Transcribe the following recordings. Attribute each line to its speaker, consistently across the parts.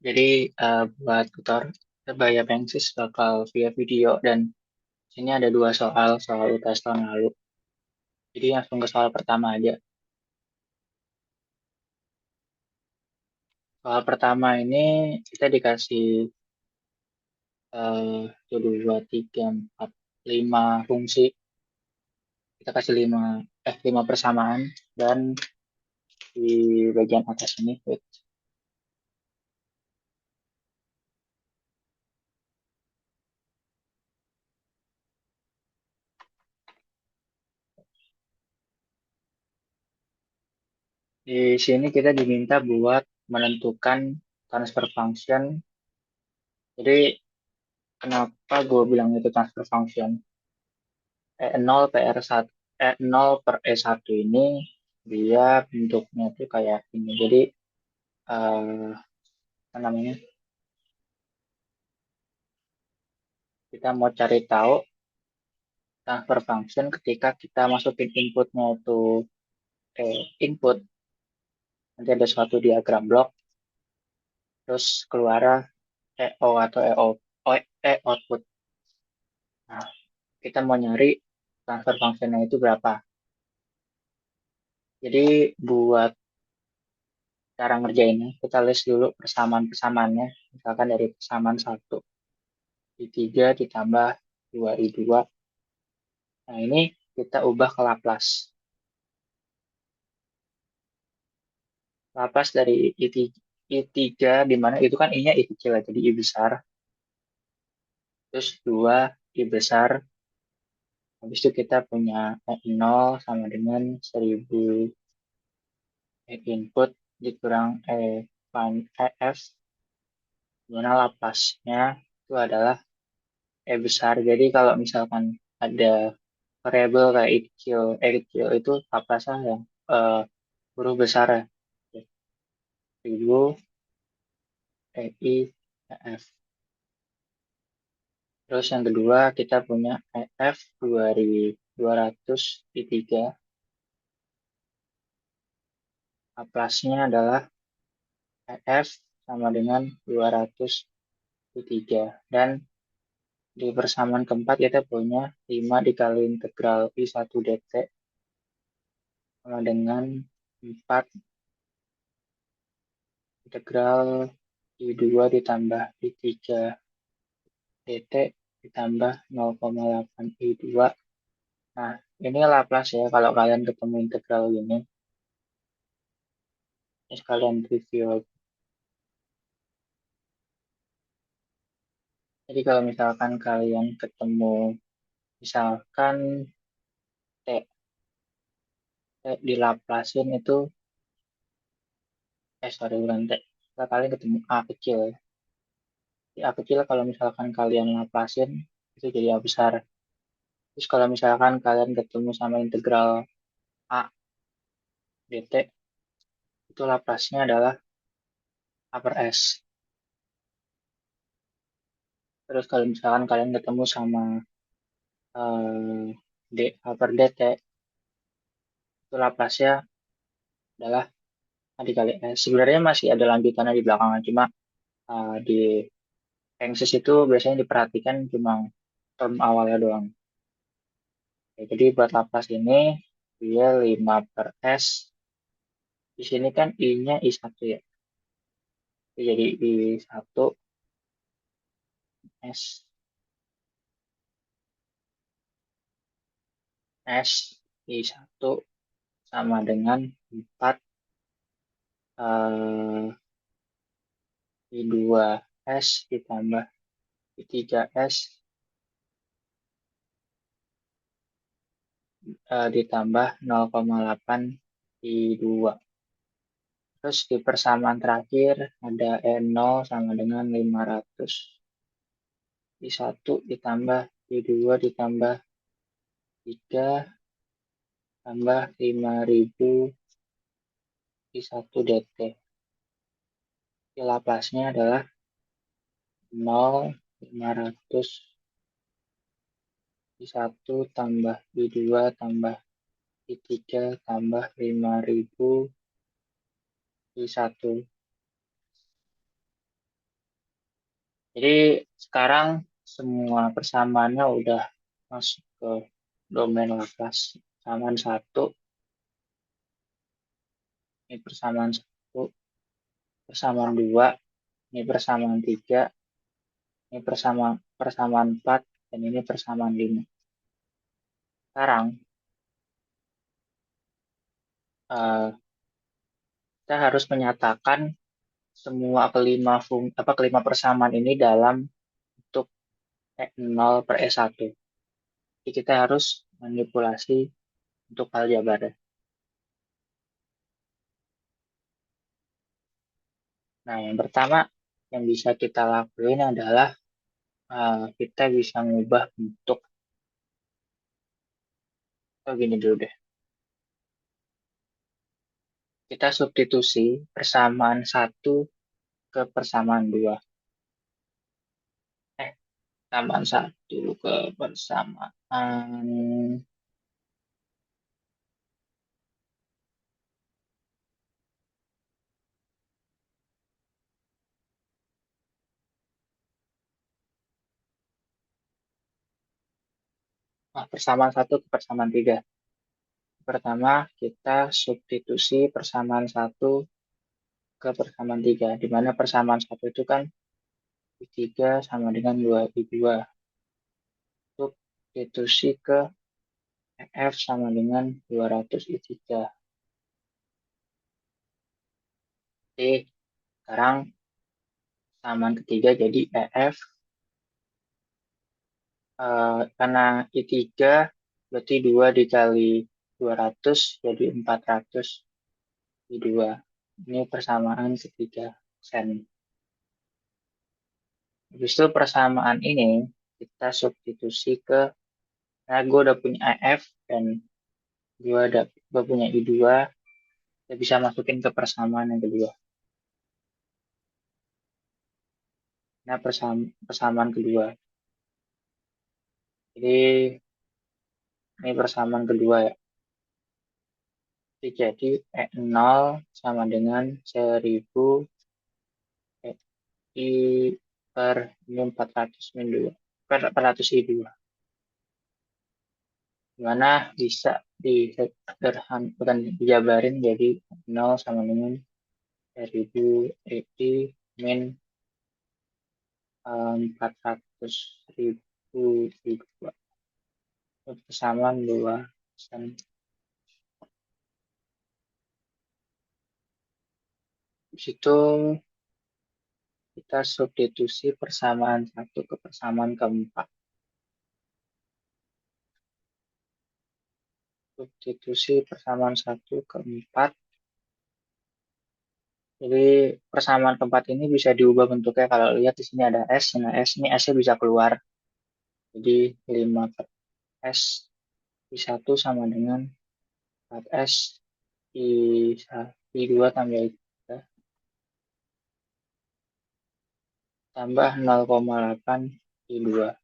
Speaker 1: Jadi buat tutor Sebaya Pengsis bakal via video dan sini ada dua soal UTS tahun lalu. Jadi langsung ke soal pertama aja. Soal pertama ini kita dikasih eh 2, 3, 4, 5 fungsi. Kita kasih 5 persamaan dan di bagian atas ini wait, di sini kita diminta buat menentukan transfer function. Jadi kenapa gue bilang itu transfer function? E0 PR1 E0 per E1 ini dia bentuknya tuh kayak ini. Jadi apa namanya? Kita mau cari tahu transfer function ketika kita masukin inputnya itu input, nanti ada suatu diagram blok, terus keluar EO atau E output. Nah, kita mau nyari transfer functionnya itu berapa. Jadi buat cara ngerjainnya, kita list dulu persamaan-persamaannya. Misalkan dari persamaan 1 di 3 ditambah 2 di 2. Nah, ini kita ubah ke Laplace. Laplace dari I3, di mana itu kan I-nya I kecil ya, jadi I besar. Terus 2 I besar. Habis itu kita punya E0 sama dengan 1000 E input dikurang F, di mana Laplace-nya itu adalah E besar. Jadi kalau misalkan ada variabel kayak I kecil itu Laplace-nya yang huruf besar ya. 1000 EI EF. Terus yang kedua kita punya EF 2200 di 3. Laplace-nya adalah EF sama dengan 200 di 3. Dan di persamaan keempat kita punya 5 dikali integral I1 dt sama dengan 4 integral I2 ditambah I3 dt ditambah 0,8 I2. Nah, ini Laplace ya kalau kalian ketemu integral ini. Ini sekalian review. Jadi kalau misalkan kalian ketemu misalkan T, dilaplasin itu sorry bukan T. Kalau kalian ketemu A kecil ya. Di A kecil kalau misalkan kalian laplasin itu jadi A besar. Terus kalau misalkan kalian ketemu sama integral A dt itu laplasnya adalah A per S. Terus kalau misalkan kalian ketemu sama D A per dt itu laplasnya adalah A dikali S. Sebenarnya masih ada lanjutannya di belakangnya, cuma di Engses itu biasanya diperhatikan cuma term awalnya doang. Oke, jadi buat Laplace ini dia 5 per S. Di sini kan I-nya I1 ya. Jadi I1 S S I1 sama dengan 4 I2 S ditambah I3 S ditambah 0,8 I2. Terus di persamaan terakhir ada E0 sama dengan 500. I1 ditambah I2 ditambah 3 tambah 5000 I1 dt. Di Laplace-nya adalah 0, 500 I1 tambah I2 tambah I3 tambah 5000 I1. Jadi sekarang semua persamaannya udah masuk ke domain Laplace. Persamaan satu, ini persamaan satu, persamaan dua, ini persamaan tiga, ini persamaan empat, dan ini persamaan lima. Sekarang kita harus menyatakan semua kelima persamaan ini dalam bentuk E0 per E1. Jadi kita harus manipulasi untuk aljabar. Nah, yang pertama yang bisa kita lakuin adalah kita bisa mengubah bentuk. Oh, gini dulu deh. Kita substitusi persamaan satu ke persamaan dua. Eh, persamaan satu ke persamaan satu ke persamaan tiga. Pertama, kita substitusi persamaan satu ke persamaan tiga, di mana persamaan satu itu kan I3 sama dengan 2I2. Substitusi ke EF sama dengan 200 I3. Oke, sekarang persamaan ketiga jadi EF, karena I3 berarti 2 dikali 200 jadi 400 I2. Ini persamaan ketiga sen. Habis itu persamaan ini kita substitusi ke, nah gue udah punya EF dan gue punya I2, kita bisa masukin ke persamaan yang kedua. Nah, persamaan kedua. Jadi ini persamaan kedua ya. Jadi E0 sama dengan 1000 I per ini 400 min 2. 400 I2. Dimana bisa bukan dijabarin jadi 0 sama dengan 1000 I min 400 ribu I2. Persamaan 2 sen. Di situ kita substitusi persamaan satu ke persamaan keempat. Substitusi persamaan satu ke empat. Jadi persamaan keempat ini bisa diubah bentuknya. Kalau lihat di sini ada S, nah S ini S-nya bisa keluar. Jadi 5 per S I1 sama dengan 4S I2 tambah I3 tambah 0,8 I2.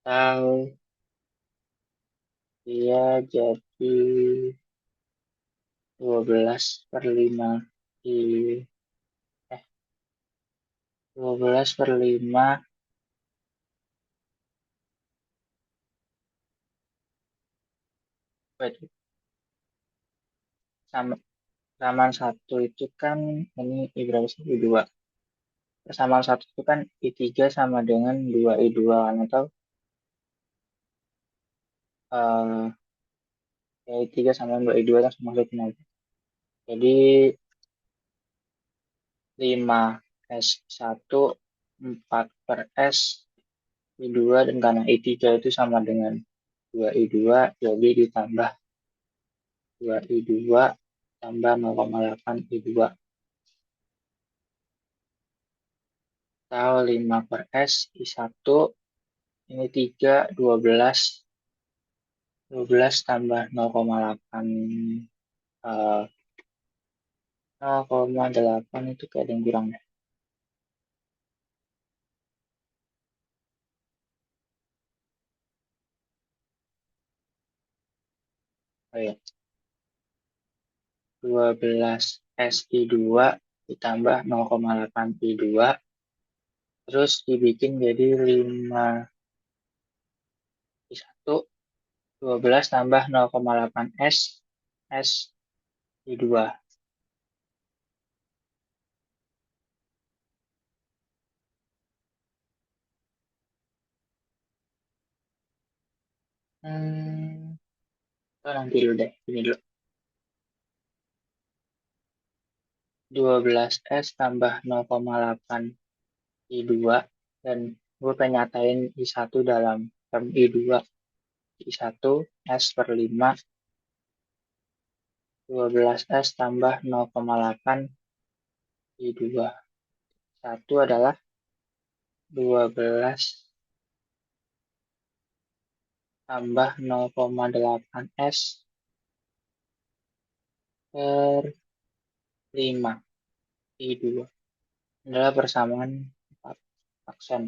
Speaker 1: Atau dia jadi 12 per 5 I, eh 12 per 5, wait, sama persamaan satu itu kan ini I berapa sih? I2. Persamaan satu itu kan I3 sama dengan 2I2 kan, atau ya I3 sama dengan 2I2 kan maksudnya. Jadi 5S1 4 per S I2, dan karena I3 itu sama dengan 2I2 jadi ditambah 2I2 tambah 0,8 I2 atau 5 per S I1 ini 3 12 tambah 0,8 0,8 itu kayak ada yang kurang deh. Oh ya, 12 SI2 ditambah 0,8 I2, terus dibikin jadi 5 I1, 12 tambah 0,8 S, S I2. Hmm, nanti dulu deh, ini dulu. 12S tambah 0,8 I2, dan gue pengen nyatain I1 dalam term I2. I1 S per 5, 12S tambah 0,8 I2. 1 adalah 12 tambah 0,8 S per 5 I2. Adalah persamaan 4 aksen.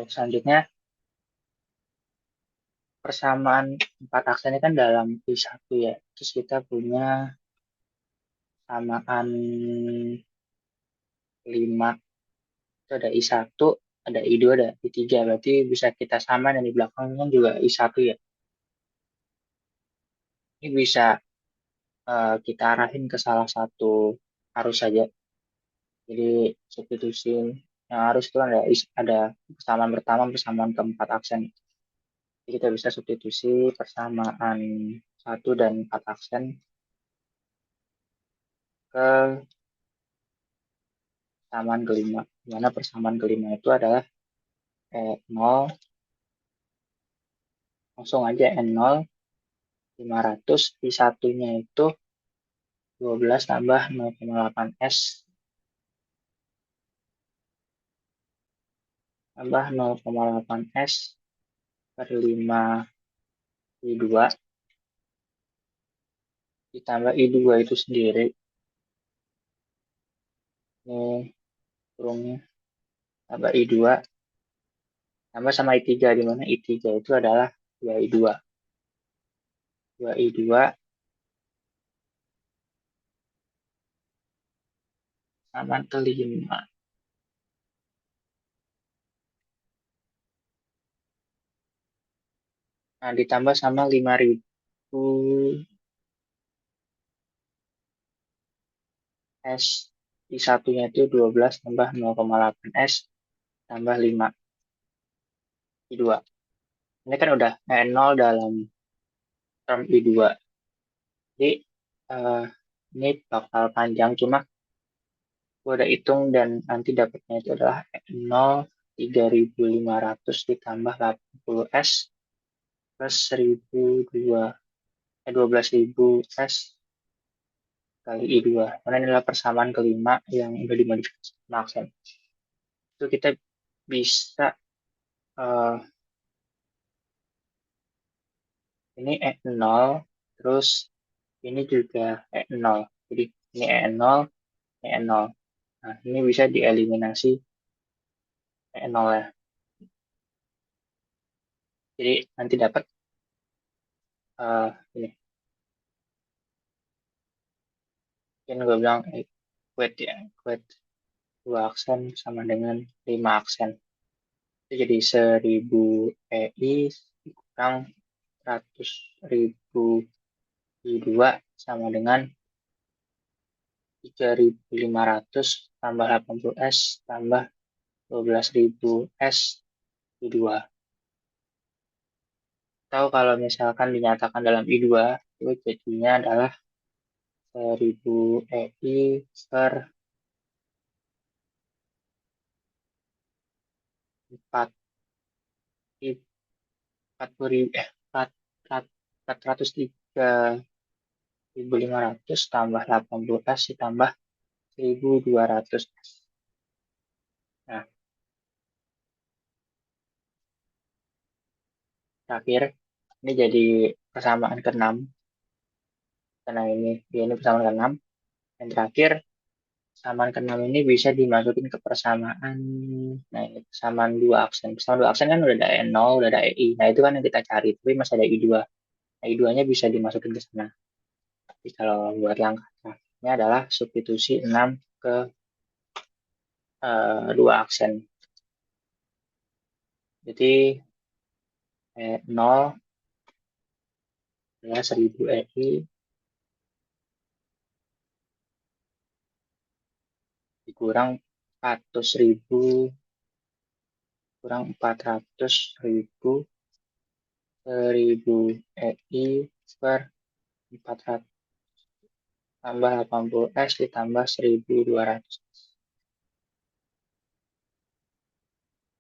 Speaker 1: Selanjutnya, persamaan 4 aksen ini kan dalam I1 ya. Terus kita punya samaan 5. Itu ada I1, ada I2, ada I3. Berarti bisa kita samain dan di belakangnya juga I1 ya. Ini bisa kita arahin ke salah satu arus saja. Jadi substitusi yang arus itu ada persamaan pertama, persamaan keempat aksen. Jadi kita bisa substitusi persamaan 1 dan 4 aksen ke persamaan kelima. Di mana persamaan kelima itu adalah 0, langsung aja N0, 500, I1-nya itu 12 tambah 0,8 S tambah 0,8 S per 5 I2 ditambah I2 itu sendiri. Ini kurungnya tambah I2 tambah sama I3, di mana I3 itu adalah 2I2. 2I2 sama kelima. Nah, ditambah sama 5.000 S. I1-nya itu 12 tambah 0,8 S tambah 5 I2. Ini kan udah N0 dalam term I2. Jadi eh, ini bakal panjang, cuma gue udah hitung dan nanti dapatnya itu adalah 0, 3.500 ditambah 80 S plus 12.000 S kali I2. Karena ini adalah persamaan kelima yang udah dimodifikasi maksimal. Itu kita bisa eh, ini E0, terus ini juga E0. Jadi ini E0, E0. Nah, ini bisa dieliminasi E0 ya. Jadi nanti dapat ini. Yang gue bilang equate ya. Equate 2 aksen sama dengan 5 aksen. Itu jadi 1.000 EI kurang 100.000 I2 sama dengan 3.500 tambah 80 S tambah 12.000 S I2. Atau kalau misalkan dinyatakan dalam I2, itu jadinya adalah 1.000 EI per 4, 40.000, 403.500 tambah 80 S ditambah 1.200 S. Nah, terakhir, ini jadi persamaan ke-6. Karena ini persamaan ke-6. Dan terakhir, persamaan ke-6 ini bisa dimasukin ke persamaan, nah ini persamaan 2 aksen. Persamaan 2 aksen kan udah ada N0, udah ada EI. Nah, itu kan yang kita cari, tapi masih ada I2. I2-nya bisa dimasukin ke sana. Tapi kalau buat langkah terakhirnya adalah substitusi 6 ke 2 aksen. Jadi 0 adalah 1000 EI dikurang 100.000 kurang 400.000 1000 EI per 400 tambah 80 S ditambah 1200.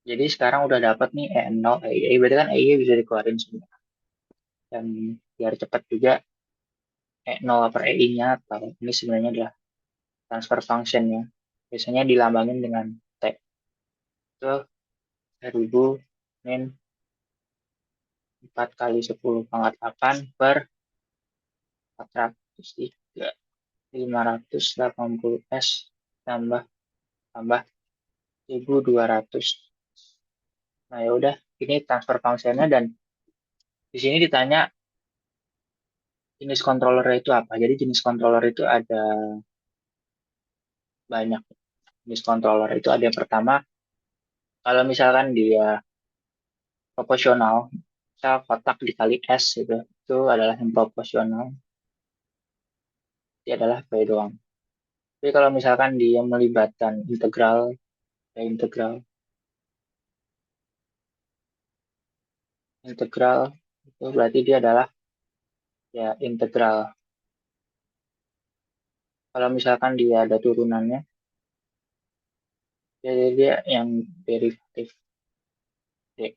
Speaker 1: Jadi sekarang udah dapat nih E0, EI. Berarti kan EI bisa dikeluarin semua. Dan biar cepat juga E0 per EI-nya atau ini sebenarnya adalah transfer function-nya. Biasanya dilambangin dengan T. Itu 1000 min 4 kali 10 pangkat 8 per 403. 580 S tambah tambah 1200. Nah ya udah, ini transfer function-nya dan di sini ditanya jenis controller itu apa. Jadi jenis controller itu ada banyak. Jenis controller itu ada yang pertama, kalau misalkan dia proporsional, misal kotak dikali S gitu, itu adalah yang proporsional, dia adalah P doang. Tapi kalau misalkan dia melibatkan integral, ya integral itu berarti dia adalah ya integral. Kalau misalkan dia ada turunannya, jadi dia yang derivatif D.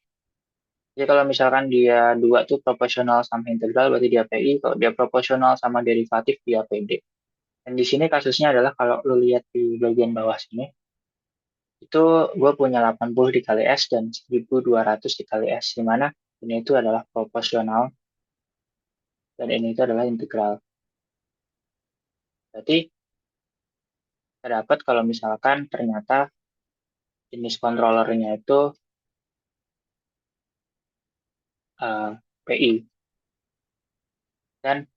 Speaker 1: Jadi kalau misalkan dia dua tuh proporsional sama integral, berarti dia PI. Kalau dia proporsional sama derivatif, dia PD. Dan di sini kasusnya adalah kalau lu lihat di bagian bawah sini, itu gue punya 80 dikali S dan 1200 dikali S, di mana ini itu adalah proporsional dan ini itu adalah integral. Berarti terdapat kalau misalkan ternyata jenis controllernya itu PI dan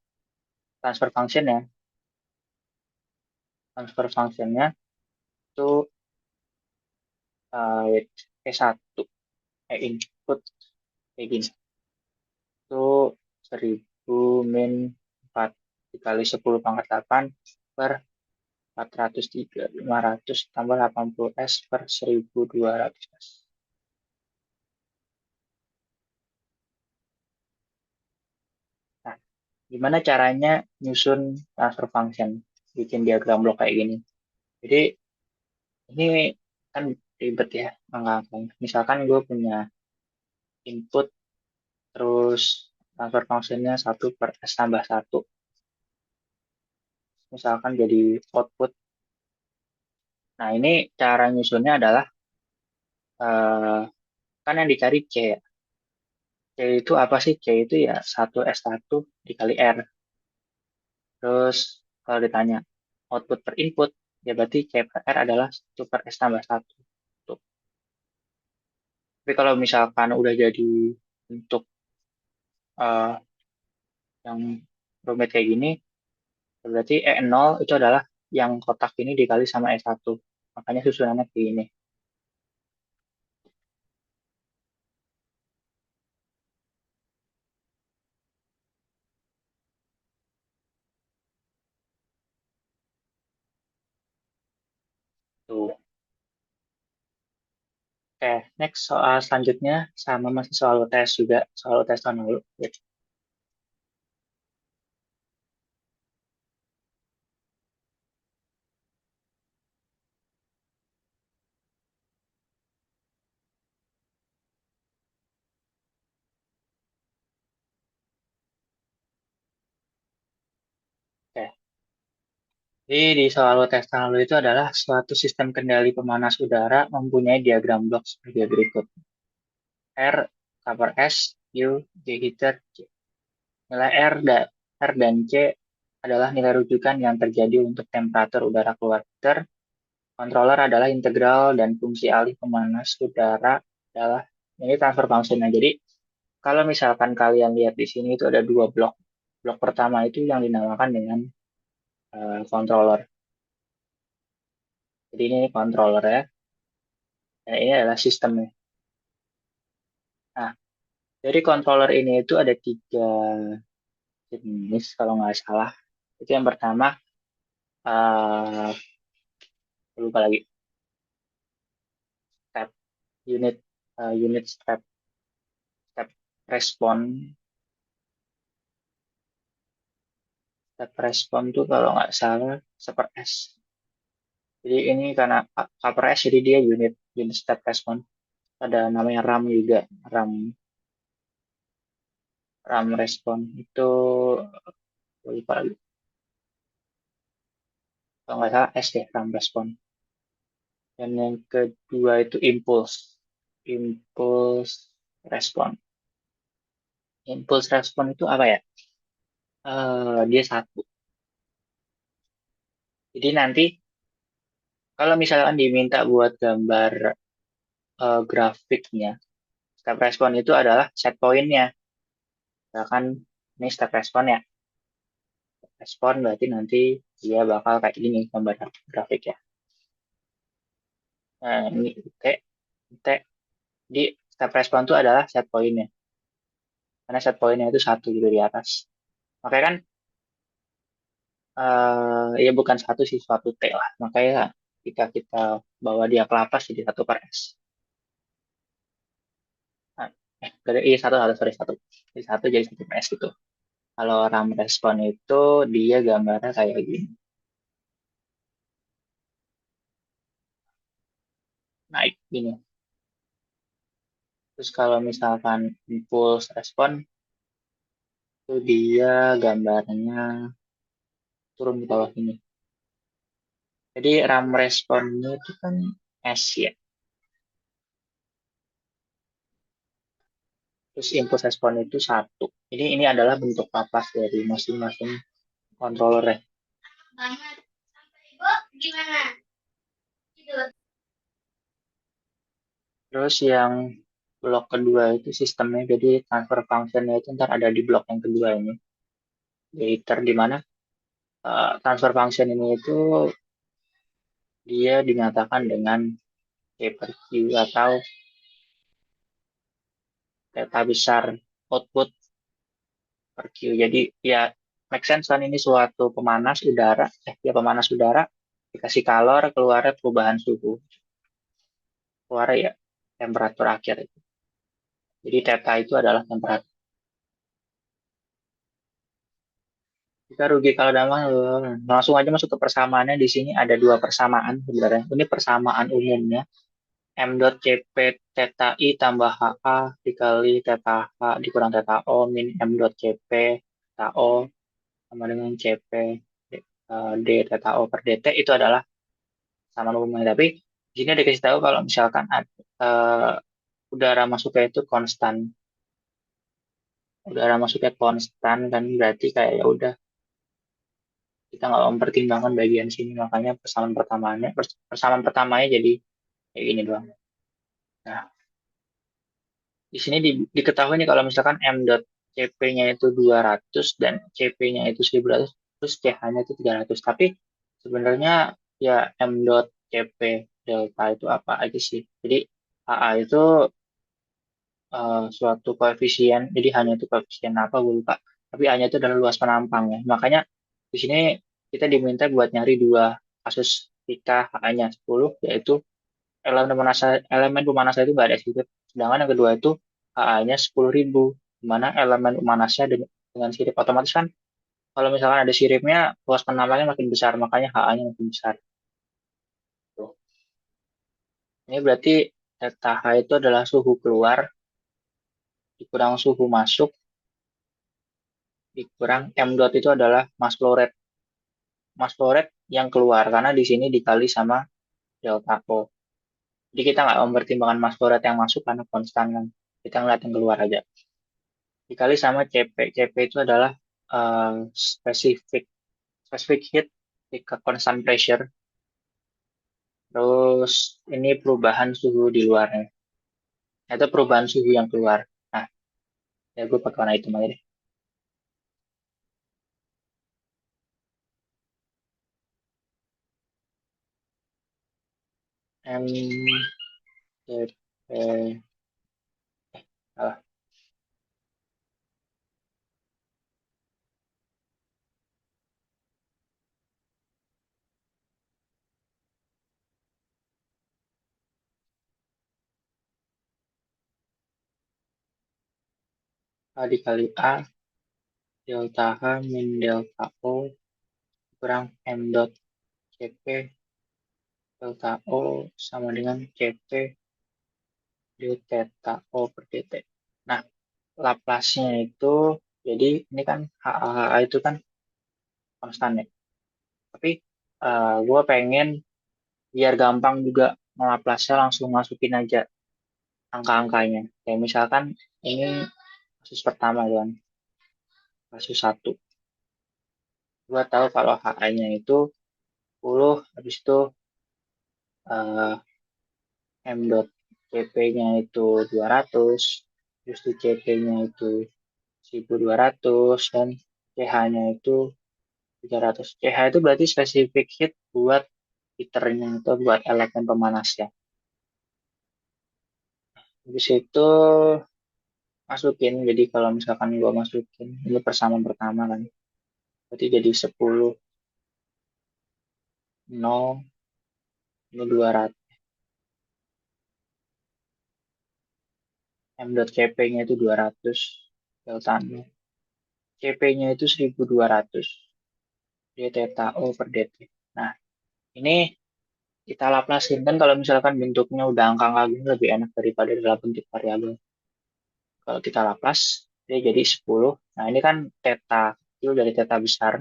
Speaker 1: transfer functionnya itu E1, input kayak gini. Itu 1000 min 4 dikali 10 pangkat 8 per 403, 500 tambah 80 S per 1200 S. Nah, gimana caranya nyusun transfer function? Bikin diagram blok kayak gini. Jadi, ini kan ribet ya angka-angkanya. Misalkan gue punya input, terus transfer functionnya 1 per S tambah 1. Misalkan jadi output. Nah, ini cara nyusunnya adalah eh, kan yang dicari C ya. C itu apa sih? C itu ya 1 S1 dikali R. Terus kalau ditanya output per input, ya berarti C per R adalah 1 per S tambah 1. Tuh. Tapi kalau misalkan udah jadi untuk eh, yang rumit kayak gini, berarti E0 itu adalah yang kotak ini dikali sama E1. Makanya susunannya kayak gini. Tuh. Oke, next soal selanjutnya sama masih soal UTS juga, soal UTS tahun lalu. Oke. Jadi di soal UTS tahun lalu itu adalah suatu sistem kendali pemanas udara mempunyai diagram blok sebagai berikut. R, cover S, U, J heater, C. Nilai R dan C adalah nilai rujukan yang terjadi untuk temperatur udara keluar heater. Controller adalah integral dan fungsi alih pemanas udara adalah ini transfer function. Jadi kalau misalkan kalian lihat di sini itu ada dua blok. Blok pertama itu yang dinamakan dengan controller. Jadi ini controller ya. Nah, ini adalah sistemnya. Nah, dari controller ini itu ada tiga jenis kalau nggak salah. Itu yang pertama, eh lupa lagi, step unit, unit step step respon. Step respon tuh kalau nggak salah seper S. Jadi ini karena cover S jadi dia unit unit step respon. Ada namanya RAM juga, RAM RAM respon itu lupa lagi. Kalau nggak salah S deh RAM respon. Dan yang kedua itu impulse, impulse respon. Impulse respon itu apa ya? Dia satu. Jadi nanti kalau misalkan diminta buat gambar grafiknya, step respon itu adalah set point-nya. Misalkan ini step respon ya. Respon berarti nanti dia bakal kayak gini gambar grafik ya. Nah, ini T, T di step respon itu adalah set point-nya. Karena set point-nya itu satu gitu di atas. Makanya kan ya bukan satu sih, suatu T lah. Makanya jika kita bawa dia ke lapas jadi satu per S. Nah, iya satu, satu, sorry, satu. Jadi satu jadi satu per S gitu. Kalau RAM respon itu dia gambarnya kayak gini. Naik gini. Terus kalau misalkan impulse respon itu dia gambarnya turun di bawah ini. Jadi RAM responnya itu kan S ya. Terus impulse respon itu satu. Ini adalah bentuk kapas dari masing-masing controller ya. Terus yang blok kedua itu sistemnya, jadi transfer functionnya itu ntar ada di blok yang kedua ini. Later di mana transfer function ini itu dia dinyatakan dengan K per Q atau theta besar output per Q. Jadi ya make sense kan ini suatu pemanas udara, ya pemanas udara dikasih kalor keluarnya perubahan suhu, keluar ya temperatur akhir itu. Jadi theta itu adalah temperatur. Kita rugi kalau damai langsung aja masuk ke persamaannya. Di sini ada dua persamaan sebenarnya. Ini persamaan umumnya. M dot Cp theta I tambah HA dikali theta H dikurang theta O min M dot Cp theta O sama dengan Cp D theta O per dt itu adalah sama umumnya. Tapi di sini ada kasih tahu kalau misalkan udara masuknya itu konstan. Udara masuknya konstan kan berarti kayak ya udah kita nggak mempertimbangkan bagian sini, makanya persamaan pertamanya jadi kayak gini doang. Nah, di sini diketahui nih kalau misalkan M dot CP-nya itu 200 dan CP-nya itu 1.200 terus CH-nya itu 300. Tapi sebenarnya ya M dot CP delta itu apa aja sih? Jadi AA itu suatu koefisien, jadi hanya itu koefisien apa gue lupa. Tapi A-nya itu adalah luas penampang ya. Makanya di sini kita diminta buat nyari dua kasus ketika HA-nya 10, yaitu elemen pemanasnya itu nggak ada sirip. Sedangkan yang kedua itu HA-nya 10.000, di mana elemen pemanasnya dengan sirip otomatis kan kalau misalkan ada siripnya, luas penampangnya makin besar, makanya HA-nya makin besar. Tuh. Ini berarti delta H itu adalah suhu keluar dikurang suhu masuk dikurang M dot itu adalah mass flow rate yang keluar karena di sini dikali sama delta O. Jadi kita nggak mempertimbangkan mass flow rate yang masuk karena konstan kan. Kita ngeliat yang keluar aja. Dikali sama CP. CP itu adalah specific specific heat ke constant pressure. Terus ini perubahan suhu di luarnya. Itu perubahan suhu yang keluar. Nah, Ya gue pakai warna hitam aja deh. M, D, P, salah, A dikali A, delta H min delta O, kurang M dot CP, delta O sama dengan CP d theta O per dt. Nah, Laplace-nya itu, jadi ini kan HA itu kan konstan ya. Tapi gue pengen biar gampang juga ngelaplace langsung masukin aja angka-angkanya. Kayak misalkan ini kasus pertama kan, kasus satu. Gue tahu kalau HA-nya itu 10, habis itu eh, M dot CP-nya itu 200, terus di CP-nya itu 1200, dan CH-nya itu 300. CH itu berarti spesifik heat buat heaternya atau buat elemen pemanasnya. Habis itu masukin, jadi kalau misalkan gua masukin, ini persamaan pertama kan, berarti jadi 10, 0, ini 200. M dot CP-nya itu 200, deltanya. CP-nya itu 1200, d theta O per dt. Nah, ini kita laplasin kan kalau misalkan bentuknya udah angka-angka gini lebih enak daripada dalam bentuk variabel. Kalau kita laplace, dia jadi 10. Nah, ini kan theta kecil dari theta besar.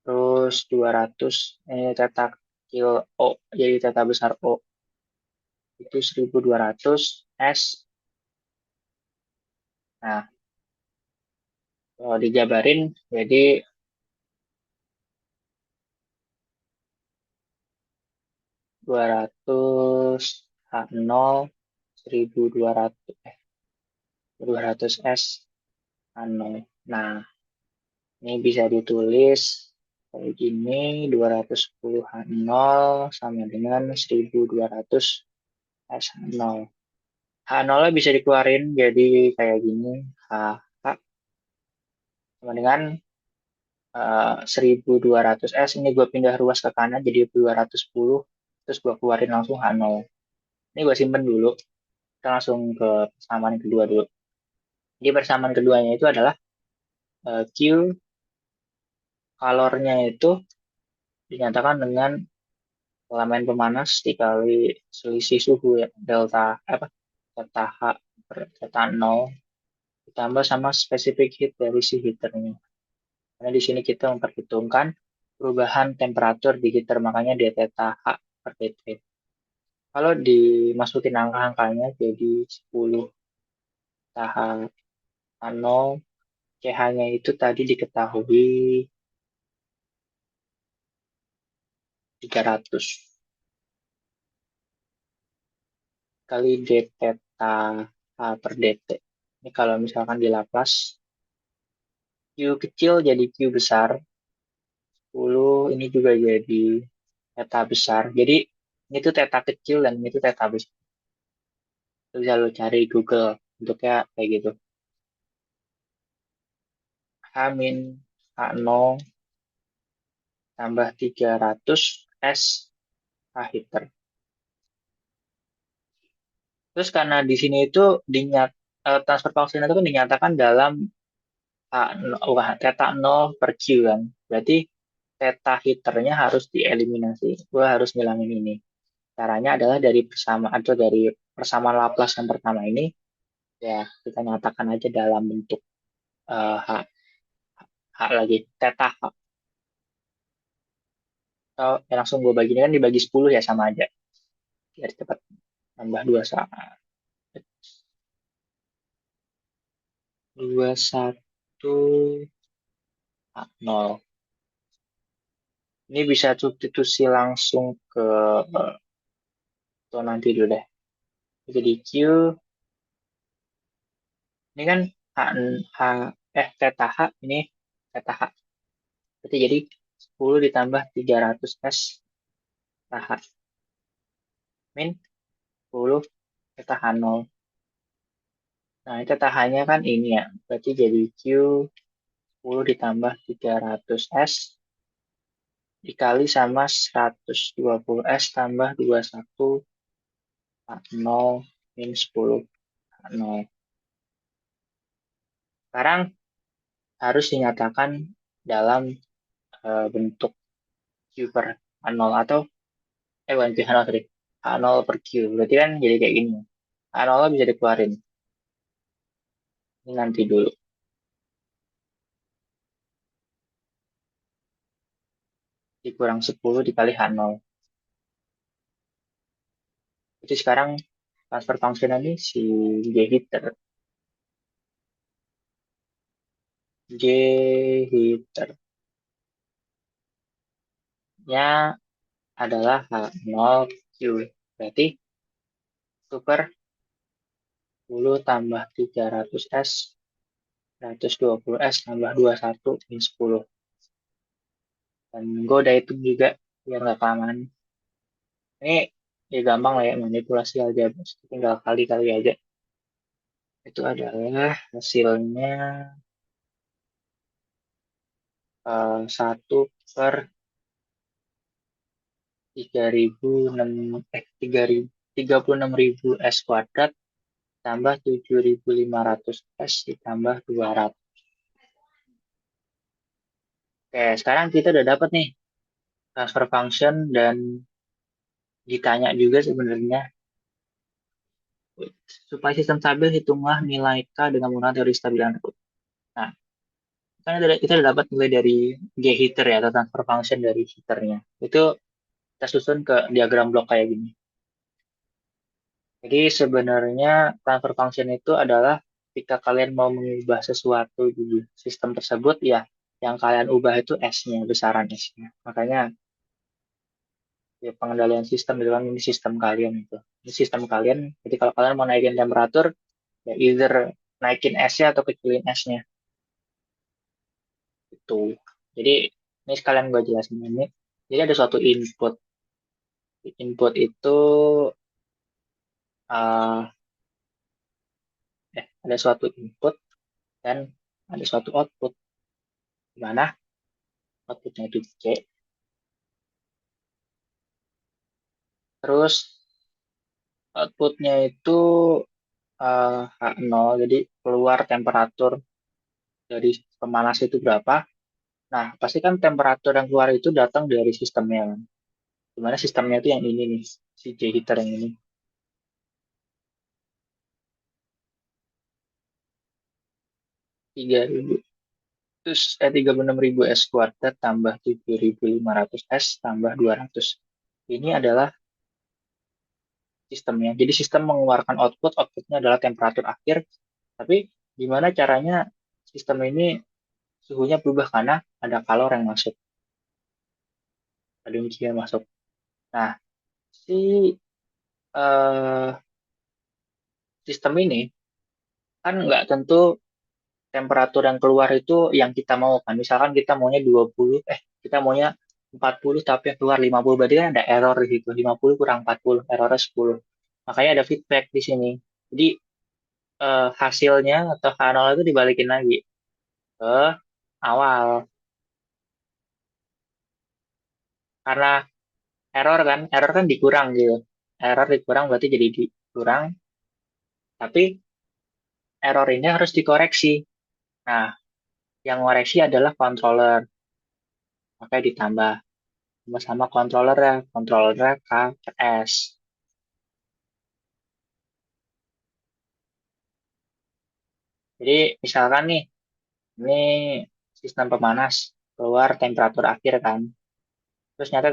Speaker 1: Terus 200, ini theta kecil O, jadi theta besar O. Itu 1200 S. Nah, kalau dijabarin, jadi 200 H0, 1200, 200 S H0. Nah, ini bisa ditulis kayak gini, 210 H0 sama dengan 1200 S0. H0 bisa dikeluarin jadi kayak gini, H sama dengan 1200 S. Ini gue pindah ruas ke kanan jadi 210, terus gue keluarin langsung H0. Ini gue simpen dulu, kita langsung ke persamaan kedua dulu. Jadi persamaan keduanya itu adalah Q kalornya itu dinyatakan dengan elemen pemanas dikali selisih suhu ya, delta apa delta H per delta 0 ditambah sama specific heat dari si heaternya. Karena di sini kita memperhitungkan perubahan temperatur di heater, makanya d theta H per dt. Kalau dimasukin angka-angkanya jadi 10 tahap 0, CH-nya itu tadi diketahui 300 kali d theta H per dt. Ini kalau misalkan di Laplace, Q kecil jadi Q besar, 10 ini juga jadi theta besar. Jadi ini tuh theta kecil dan ini tuh theta besar. Itu bisa lo cari Google bentuknya kayak gitu. H min H0 tambah 300 S H heater. Terus karena di sini itu transfer function itu kan dinyatakan dalam theta 0 per Q kan. Berarti theta heaternya harus dieliminasi. Gue harus ngilangin ini. Caranya adalah dari persamaan atau dari persamaan Laplace yang pertama ini, ya kita nyatakan aja dalam bentuk H, H lagi, theta H. Atau ya langsung gue bagi ini kan dibagi 10 ya sama aja. Biar cepat nambah 2 sama 21 H0. Ini bisa substitusi langsung ke, tuh nanti dulu deh. jadi Q, ini kan H, H theta H, ini theta H. Berarti jadi 10 ditambah 300 S theta H min 10 theta H0. Nah, ini theta H-nya kan ini ya. Berarti jadi Q 10 ditambah 300 S dikali sama 120 S tambah 21 H0 min 10 H0. Sekarang harus dinyatakan dalam bentuk Q per H0 atau bukan Q H0, sorry. H0 per Q. Berarti kan jadi kayak gini. H0 bisa dikeluarin. Ini nanti dulu. Dikurang 10 dikali H0. Jadi sekarang transfer function ini si G heater. G heater-nya adalah H0Q. Berarti super 10 tambah 300 S, 120 S tambah 21 min 10. Dan gue udah hitung juga biar nggak kelamaan. Ini ya gampang lah ya manipulasi aljabar. Tinggal kali-kali aja. Itu adalah hasilnya 1 per 36.000 S kuadrat tambah 7.500 S ditambah 200. Oke, sekarang kita udah dapat nih transfer function dan ditanya juga sebenarnya supaya sistem stabil hitunglah nilai K dengan menggunakan teori stabilan Root. Nah, kan kita udah dapat nilai dari G heater ya atau transfer function dari heaternya. Itu kita susun ke diagram blok kayak gini. Jadi sebenarnya transfer function itu adalah ketika kalian mau mengubah sesuatu di sistem tersebut ya yang kalian ubah itu S-nya, besaran S-nya. Makanya ya pengendalian sistem itu kan ini sistem kalian itu. Ini sistem kalian, jadi kalau kalian mau naikin temperatur ya either naikin S-nya atau kecilin S-nya. Itu. Jadi ini sekalian gue jelasin ini. Jadi ada suatu input. Input itu uh, ada suatu input dan ada suatu output. Di mana outputnya itu C. Terus outputnya itu H0, jadi keluar temperatur dari pemanas itu berapa. Nah, pasti kan temperatur yang keluar itu datang dari sistemnya kan. Dimana sistemnya itu yang ini nih, si J heater yang ini. 3.000. Terus 36.000 S kuadrat tambah 7.500 S tambah 200. Ini adalah sistemnya. Jadi sistem mengeluarkan output, outputnya adalah temperatur akhir. Tapi gimana caranya sistem ini suhunya berubah karena ada kalor yang masuk, ada uji yang masuk. Nah, si eh, sistem ini kan nggak tentu temperatur yang keluar itu yang kita mau kan. Misalkan kita maunya 20, kita maunya 40 tapi yang keluar 50, berarti kan ada error di situ. 50 kurang 40, errornya 10. Makanya ada feedback di sini. Jadi hasilnya atau H0 itu dibalikin lagi ke awal. Karena error kan dikurang gitu. Error dikurang berarti jadi dikurang, tapi error ini harus dikoreksi. Nah, yang ngoreksi adalah controller, makanya ditambah sama-sama controllernya K per S. Jadi misalkan nih, ini sistem pemanas keluar temperatur akhir kan, terus nyata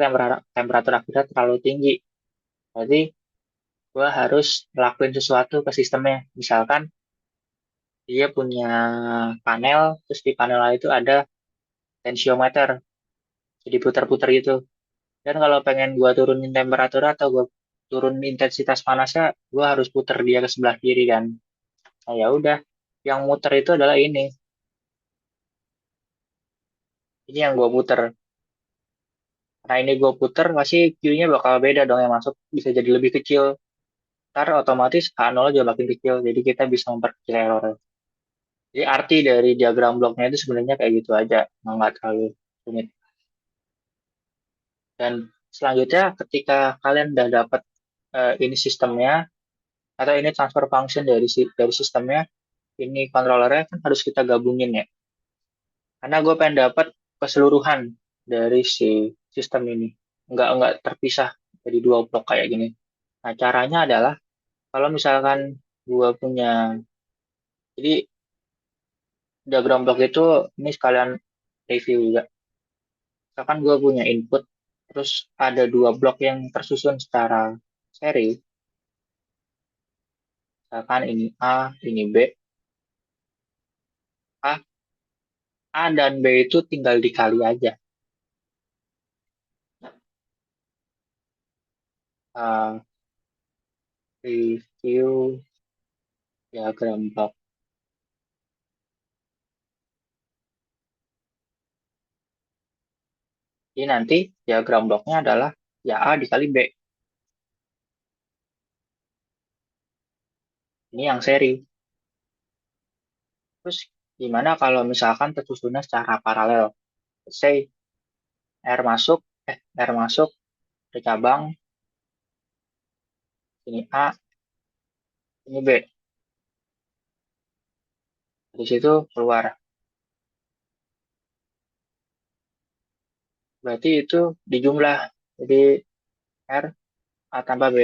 Speaker 1: temperatur akhirnya terlalu tinggi. Berarti gua harus ngelakuin sesuatu ke sistemnya. Misalkan dia punya panel, terus di panel itu ada tensiometer, jadi putar-putar gitu. Dan kalau pengen gua turunin temperatur atau gua turun intensitas panasnya, gue harus puter dia ke sebelah kiri kan. Nah, ya udah, yang muter itu adalah ini yang gue puter. Nah ini gue puter, pasti Q-nya bakal beda dong yang masuk, bisa jadi lebih kecil. Ntar otomatis K0 juga makin kecil, jadi kita bisa memperkecil error. Jadi arti dari diagram bloknya itu sebenarnya kayak gitu aja, nggak terlalu rumit. Dan selanjutnya ketika kalian udah dapat ini sistemnya, atau ini transfer function dari sistemnya, ini controllernya kan harus kita gabungin ya. Karena gue pengen dapat keseluruhan dari si sistem ini. Nggak terpisah jadi dua blok kayak gini. Nah, caranya adalah kalau misalkan gue punya, jadi diagram blok itu ini sekalian review juga. Misalkan gue punya input, terus ada dua blok yang tersusun secara seri, misalkan ini A, ini B. A dan B itu tinggal dikali aja. Uh, Review diagram blok. Jadi nanti diagram bloknya adalah ya A dikali B. Ini yang seri. Terus gimana kalau misalkan tersusunnya secara paralel? Say R masuk ke cabang, ini A, ini B. Dari situ keluar. Berarti itu dijumlah. Jadi R, A tambah B.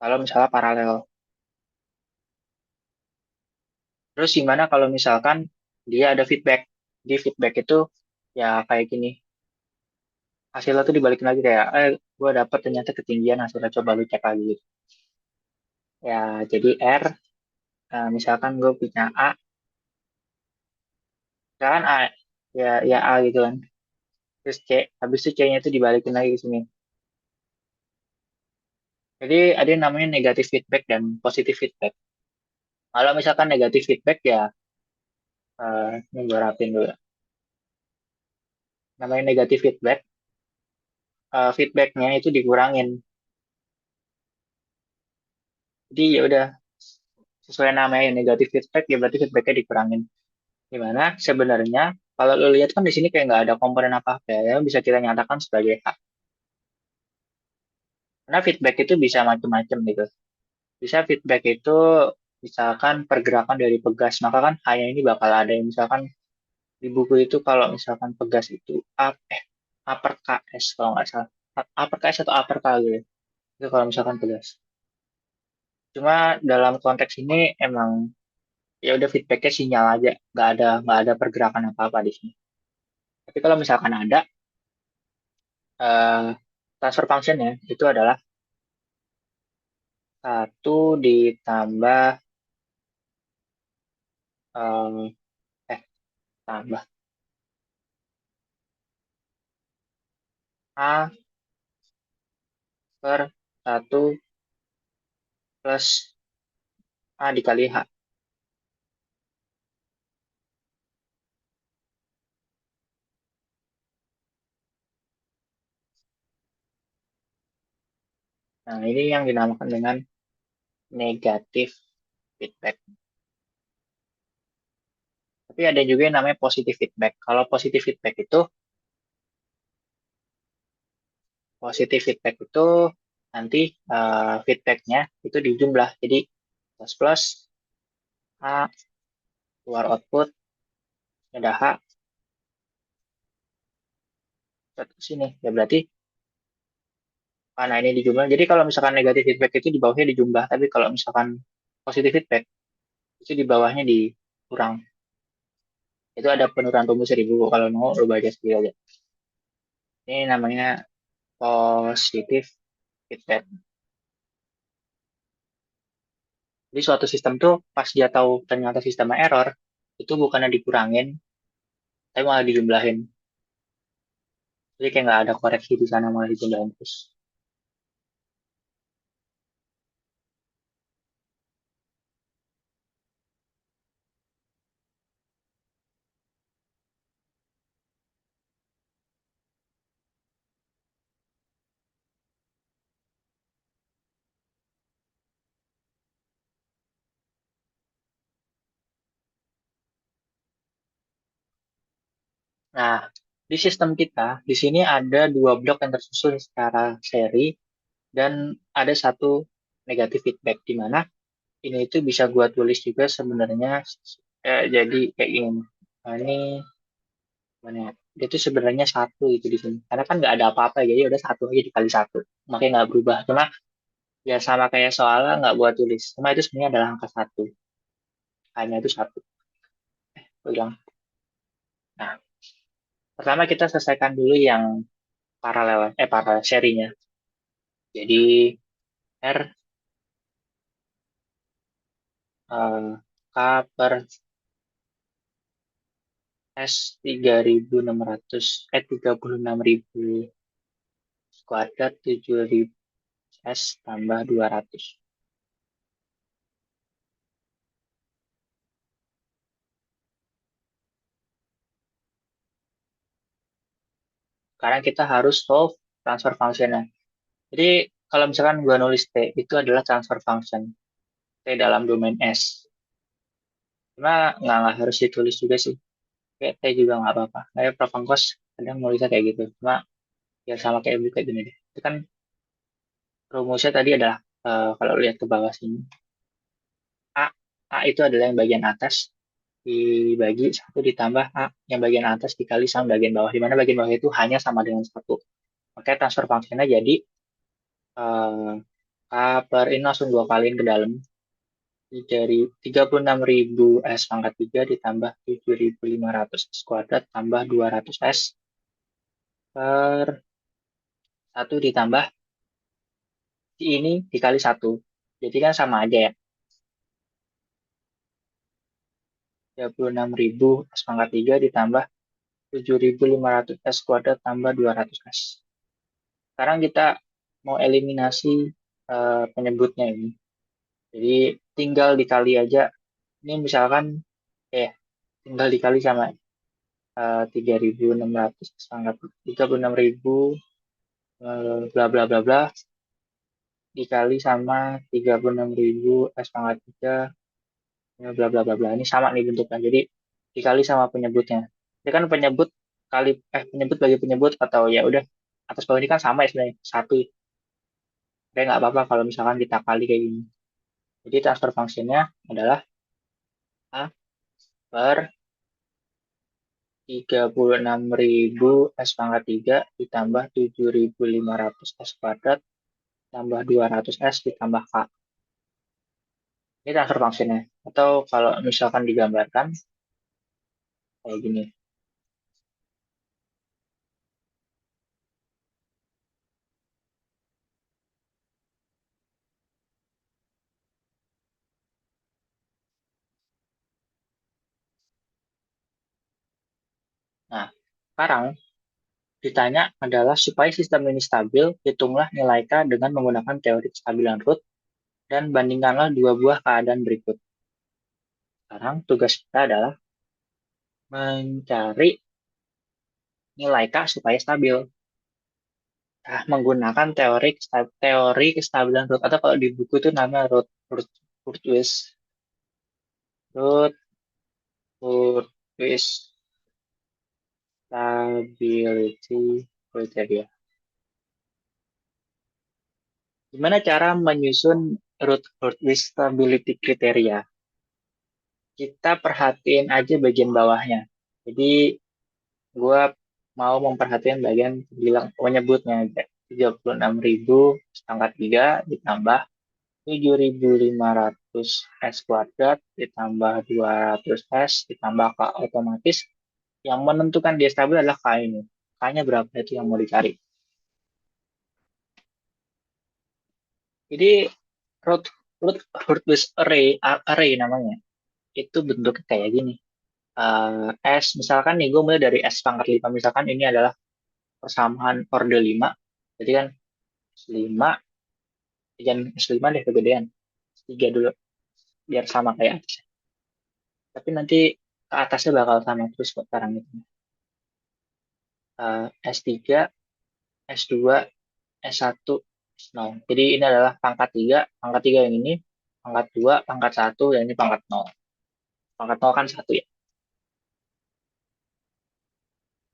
Speaker 1: Kalau misalnya paralel. Terus gimana kalau misalkan dia ada feedback? Di feedback itu ya kayak gini. Hasilnya tuh dibalikin lagi kayak, gue dapet ternyata ketinggian hasilnya coba lu cek lagi. Ya, jadi R, misalkan gue punya A, misalkan A, ya A gitu kan. Terus C, habis itu C-nya itu dibalikin lagi ke sini. Jadi ada yang namanya negatif feedback dan positif feedback. Kalau misalkan negatif feedback ya, ini gue rapin dulu. Namanya negatif feedback, feedbacknya itu dikurangin. Jadi ya udah sesuai namanya negatif feedback, ya berarti feedbacknya dikurangin. Gimana? Sebenarnya kalau lo lihat kan di sini kayak nggak ada komponen apa-apa ya, yang bisa kita nyatakan sebagai H. Karena feedback itu bisa macam-macam gitu. Bisa feedback itu misalkan pergerakan dari pegas, maka kan hanya ini bakal ada yang misalkan di buku itu kalau misalkan pegas itu upper KS kalau nggak salah. Upper KS atau upper K gitu. Itu kalau misalkan pegas. Cuma dalam konteks ini emang ya udah feedbacknya sinyal aja, nggak ada pergerakan apa-apa di sini. Tapi kalau misalkan ada eh, transfer function ya, itu adalah satu ditambah eh, eh tambah A per satu plus A dikali H. Nah, ini yang dinamakan dengan negatif feedback. Tapi ada juga yang namanya positif feedback. Kalau positif feedback itu nanti feedbacknya itu dijumlah. Jadi plus plus A keluar output ada H ke sini. Ya berarti karena ini dijumlah. Jadi kalau misalkan negatif feedback itu di bawahnya dijumlah, tapi kalau misalkan positif feedback itu di bawahnya dikurang. Itu ada penurunan rumus di buku. Kalau mau lu baca sendiri aja. Ini namanya positif feedback. Jadi suatu sistem tuh pas dia tahu ternyata sistemnya error, itu bukannya dikurangin, tapi malah dijumlahin. Jadi kayak nggak ada koreksi di sana malah dipindahin terus. Nah, di sistem kita, di sini ada dua blok yang tersusun secara seri dan ada satu negatif feedback di mana ini itu bisa gua tulis juga sebenarnya jadi kayak gini. Nah, ini mana ya? Dia itu sebenarnya satu itu di sini. Karena kan nggak ada apa-apa jadi udah satu aja dikali satu. Makanya nggak berubah. Cuma ya sama kayak soalnya nggak gua tulis. Cuma itu sebenarnya adalah angka satu. Hanya itu satu. Gua bilang. Nah, pertama kita selesaikan dulu yang paralel serinya. Jadi R K per S 3.600 36.000 kuadrat 7.000 S tambah 200. Sekarang kita harus solve transfer functionnya. Jadi kalau misalkan gua nulis T itu adalah transfer function T dalam domain S. Cuma nggak harus ditulis juga sih. Kayak T juga nggak apa-apa. Kayak Prof. Angkos kadang nulisnya kayak gitu. Cuma ya sama kayak ibu kayak gini deh. Itu kan rumusnya tadi adalah kalau lihat ke bawah sini A A itu adalah yang bagian atas dibagi satu ditambah A yang bagian atas dikali sama bagian bawah di mana bagian bawah itu hanya sama dengan satu. Makanya transfer functionnya jadi eh, K per ini langsung dua kaliin ke dalam dari 36.000 S pangkat 3 ditambah 7.500 S kuadrat tambah 200 S per satu ditambah ini dikali satu. Jadi kan sama aja ya. 36.000 S pangkat 3 ditambah 7.500 S kuadrat tambah 200 S. Sekarang kita mau eliminasi penyebutnya ini. Jadi tinggal dikali aja. Ini misalkan eh tinggal dikali sama 3.600 pangkat 36.000 bla bla bla bla dikali sama 36.000 S pangkat 3 bla bla bla bla. Ini sama nih bentuknya. Jadi dikali sama penyebutnya. Ini kan penyebut kali penyebut bagi penyebut atau ya udah atas bawah ini kan sama ya sebenarnya satu. Kayak nggak apa-apa kalau misalkan kita kali kayak gini. Jadi transfer functionnya adalah A per 36.000 S pangkat 3 ditambah 7.500 S kuadrat tambah 200 S ditambah K. Ini transfer functionnya. Atau kalau misalkan digambarkan kayak gini. Nah, sekarang ditanya adalah supaya sistem ini stabil, hitunglah nilai K dengan menggunakan teori kestabilan root dan bandingkanlah dua buah keadaan berikut. Sekarang tugas kita adalah mencari nilai K supaya stabil. Nah, menggunakan teori kestabilan root atau kalau di buku itu namanya root root root twist stability criteria. Gimana cara menyusun root twist stability criteria? Kita perhatiin aja bagian bawahnya. Jadi gua mau memperhatikan bagian bilang penyebutnya 36.000 pangkat 3 ditambah 7.500 S kuadrat ditambah 200 S ditambah K otomatis yang menentukan dia stabil adalah K ini. K-nya berapa itu yang mau dicari. Jadi root root root with array namanya. Itu bentuknya kayak gini. S misalkan nih gue mulai dari S pangkat 5 misalkan ini adalah persamaan orde 5. Jadi kan S5, jangan S5 deh kegedean. S3 dulu, biar sama kayak atas. Tapi nanti ke atasnya bakal sama terus kok sekarang itu. S3, S2, S1, S0. Jadi ini adalah pangkat 3, pangkat 3 yang ini, pangkat 2, pangkat 1, dan ini pangkat 0. Pangkat 0 kan 1 ya.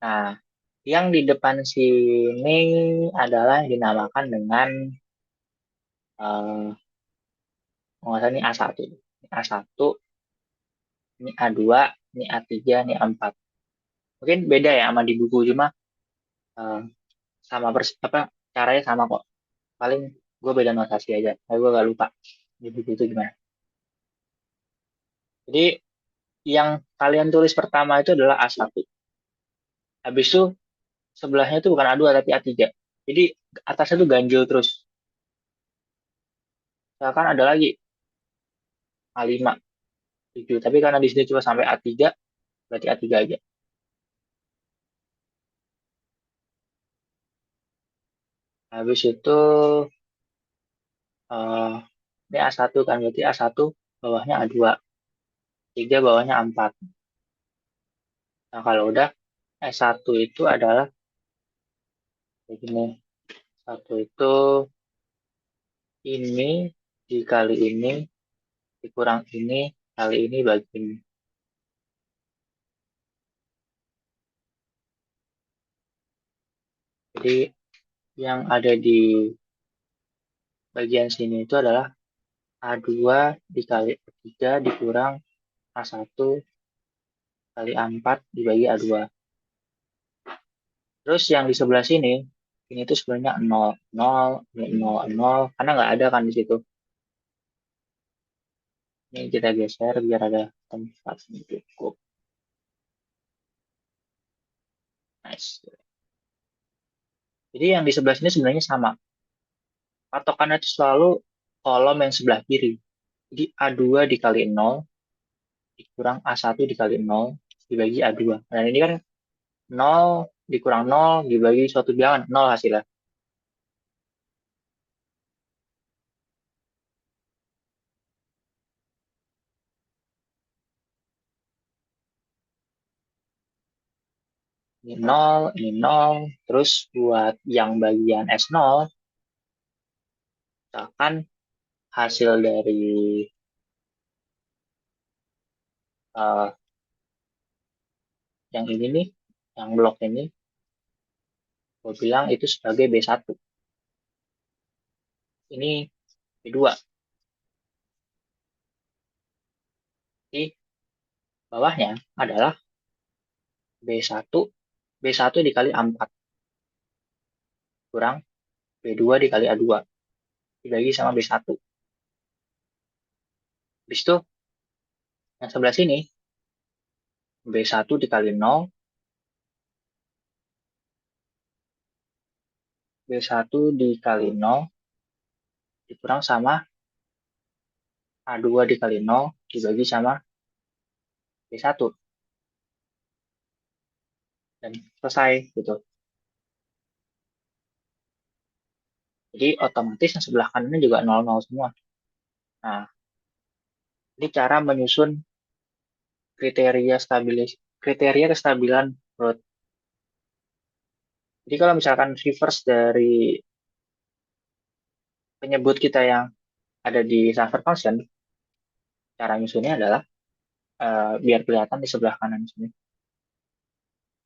Speaker 1: Nah, yang di depan sini adalah yang dinamakan dengan eh nggak salah ini A1. Ini A1, ini A2, ini A3, ini A4. Mungkin beda ya sama di buku, cuma eh, sama apa caranya sama kok. Paling gue beda notasi aja. Tapi gue gak lupa di buku itu gimana. Jadi yang kalian tulis pertama itu adalah A1. Habis itu sebelahnya itu bukan A2 tapi A3. Jadi atasnya tuh ganjil terus. Misalkan ada lagi A5, 7. Tapi karena di sini cuma sampai A3, berarti A3 aja. Habis itu eh ini A1 kan, berarti A1 bawahnya A2, 3 bawahnya A4. Nah, kalau udah S1 itu adalah kayak gini. Satu itu ini dikali ini dikurang ini kali ini bagi ini. Jadi yang ada di bagian sini itu adalah A2 dikali A3 dikurang A1 kali A4 dibagi A2. Terus yang di sebelah sini, ini tuh sebenarnya 0, 0, 0, 0, karena nggak ada kan di situ. Ini kita geser biar ada tempat yang cukup. Nice. Jadi yang di sebelah sini sebenarnya sama. Patokannya itu selalu kolom yang sebelah kiri. Jadi A2 dikali 0 dikurang A1 dikali 0 dibagi A2. Dan ini kan 0 dikurang 0 dibagi suatu bilangan, 0 hasilnya. Ini 0, ini 0. Terus buat yang bagian S0, misalkan hasil dari eh, yang ini nih, yang blok ini, gue bilang itu sebagai B1. Ini B2. Di bawahnya adalah B1, B1 dikali A4 kurang B2 dikali A2 dibagi sama B1. Habis itu yang sebelah sini B1 dikali 0, B1 dikali 0 dikurang sama A2 dikali 0 dibagi sama B1. Dan selesai gitu. Jadi otomatis yang sebelah kanannya juga 00 semua. Nah, ini cara menyusun kriteria kestabilan root. Jadi kalau misalkan reverse dari penyebut kita yang ada di transfer function, cara nyusunnya adalah biar kelihatan di sebelah kanan sini.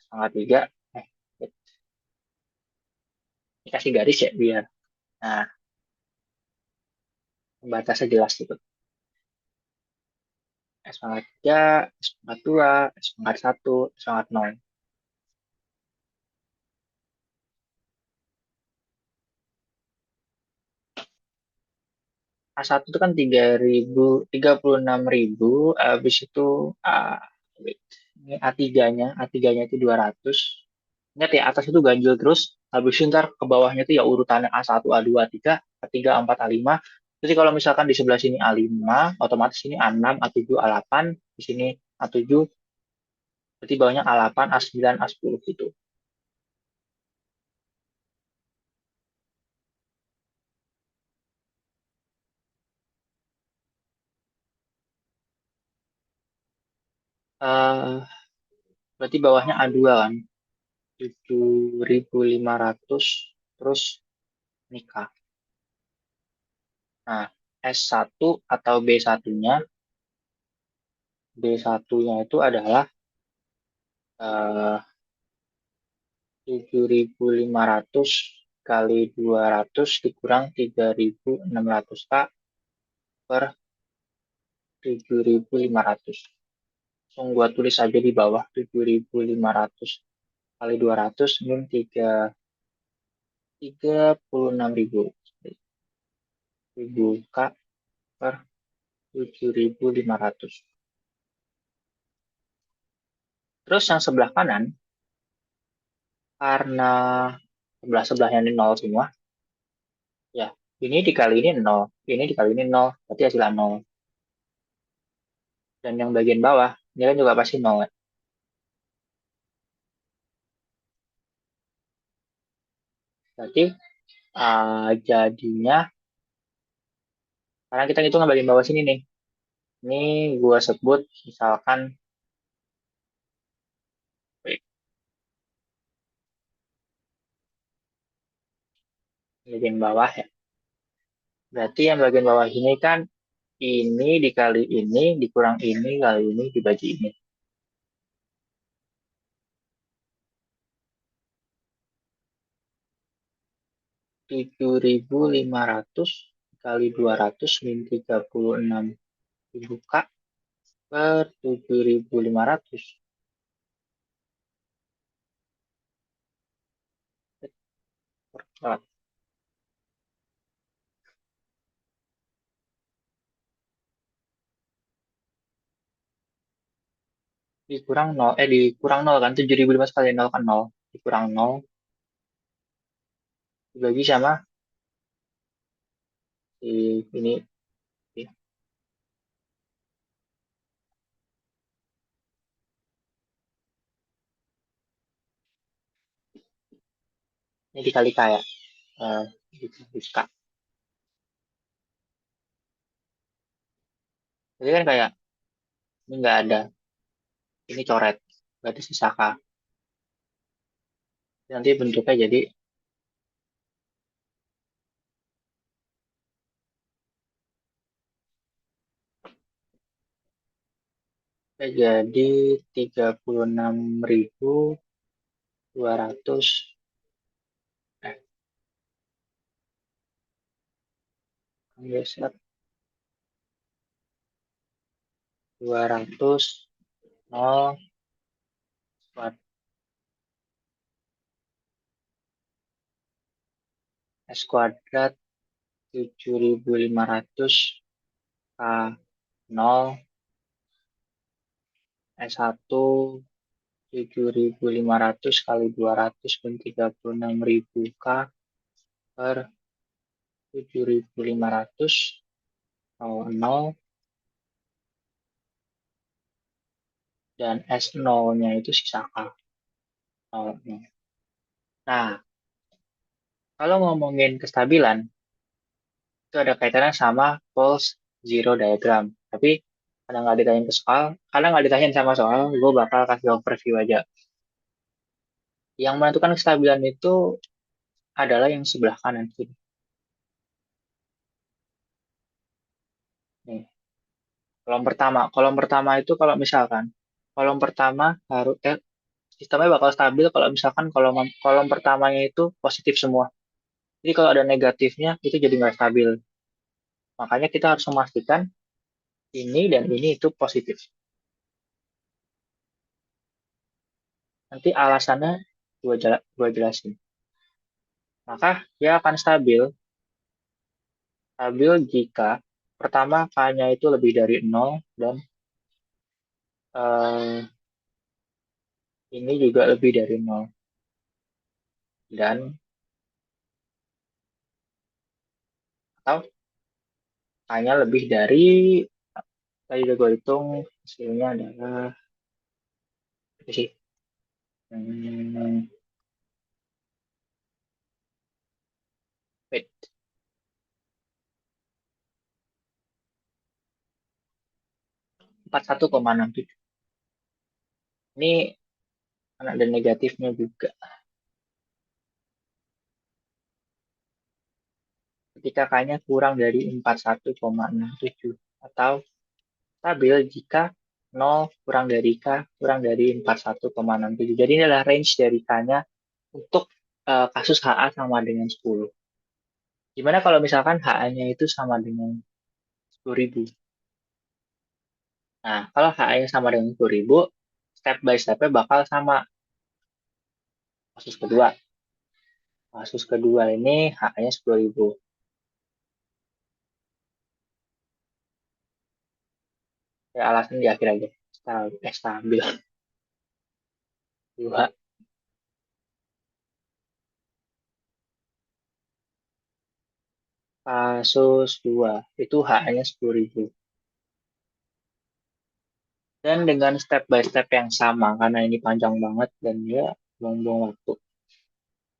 Speaker 1: Setengah tiga, eh, dikasih garis ya biar, nah, batasnya jelas gitu. S pangkat 3, S pangkat 2, S pangkat 1, S pangkat 0. A1 itu kan 36.000, habis itu wait, ini A3-nya, A3-nya itu 200. Ingat ya, atas itu ganjil terus, habis itu ntar ke bawahnya itu ya urutannya A1, A2, A3, A3, A4, A5. Jadi kalau misalkan di sebelah sini A5, otomatis ini A6, A7, A8, di sini A7, berarti bawahnya A8, A9, A10 gitu. eh berarti bawahnya A2 kan, 7.500 terus nikah. Nah, S1 atau B1-nya, B1-nya itu adalah eh, 7.500 kali 200 dikurang 3.600 K per 7.500. Langsung gua tulis aja di bawah 7.500 kali 200 min 36.000 ribu K per 7.500. Terus yang sebelah kanan, karena sebelah-sebelahnya ini nol semua, ya ini dikali ini nol, ini dikali ini nol, berarti hasilnya nol. Dan yang bagian bawah, ini kan juga pasti nol ya. Berarti jadinya, karena kita ngitung bagian bawah sini nih. Ini gua sebut misalkan wait, bagian bawah ya. Berarti yang bagian bawah ini kan ini dikali ini dikurang ini kali ini dibagi ini. 7.500 kali 200 min 36.000 K per 7.500. Dikurang nol, dikurang nol kan, 7.500 kali nol kan nol. Dikurang nol, dibagi sama ini, ini dikali K ya. Eh, dikali K. Jadi kan kayak, ini nggak ada, ini coret, berarti sisa K. Nanti bentuknya jadi 36.200, eh, geser, 200, 0, kuad- S kuadrat 7.500 K 0, S1 7.500 kali 200 pun 36.000 K per 7.500 0, dan S0-nya itu sisa K 0. Nah, kalau ngomongin kestabilan, itu ada kaitannya sama false zero diagram. Tapi kadang nggak ditanyain ke soal, kadang nggak ditanyain sama soal, gue bakal kasih overview aja. Yang menentukan kestabilan itu adalah yang sebelah kanan kiri. Nih, kolom pertama itu kalau misalkan kolom pertama harus sistemnya bakal stabil kalau misalkan kolom kolom pertamanya itu positif semua. Jadi kalau ada negatifnya itu jadi nggak stabil. Makanya kita harus memastikan ini dan ini itu positif. Nanti alasannya gua jelasin. Maka dia akan stabil, stabil jika pertama K-nya itu lebih dari nol dan eh, ini juga lebih dari nol. Dan atau K-nya lebih dari, tadi udah gue hitung, hasilnya adalah apa sih? Hmm, wait, 41,67. Ini kan ada negatifnya juga. Ketika K-nya kurang dari 41,67 atau stabil jika 0 kurang dari K kurang dari 41,67. Jadi ini adalah range dari K-nya untuk kasus HA sama dengan 10. Gimana kalau misalkan HA-nya itu sama dengan 10.000? Nah, kalau HA-nya sama dengan 10.000, step by step-nya bakal sama. Kasus kedua. Kasus kedua ini HA-nya 10.000. Ya, alasan di akhir aja. Stabil. Dua. Kasus dua. Itu HA-nya 10.000. Dan dengan step by step yang sama, karena ini panjang banget dan dia buang-buang waktu.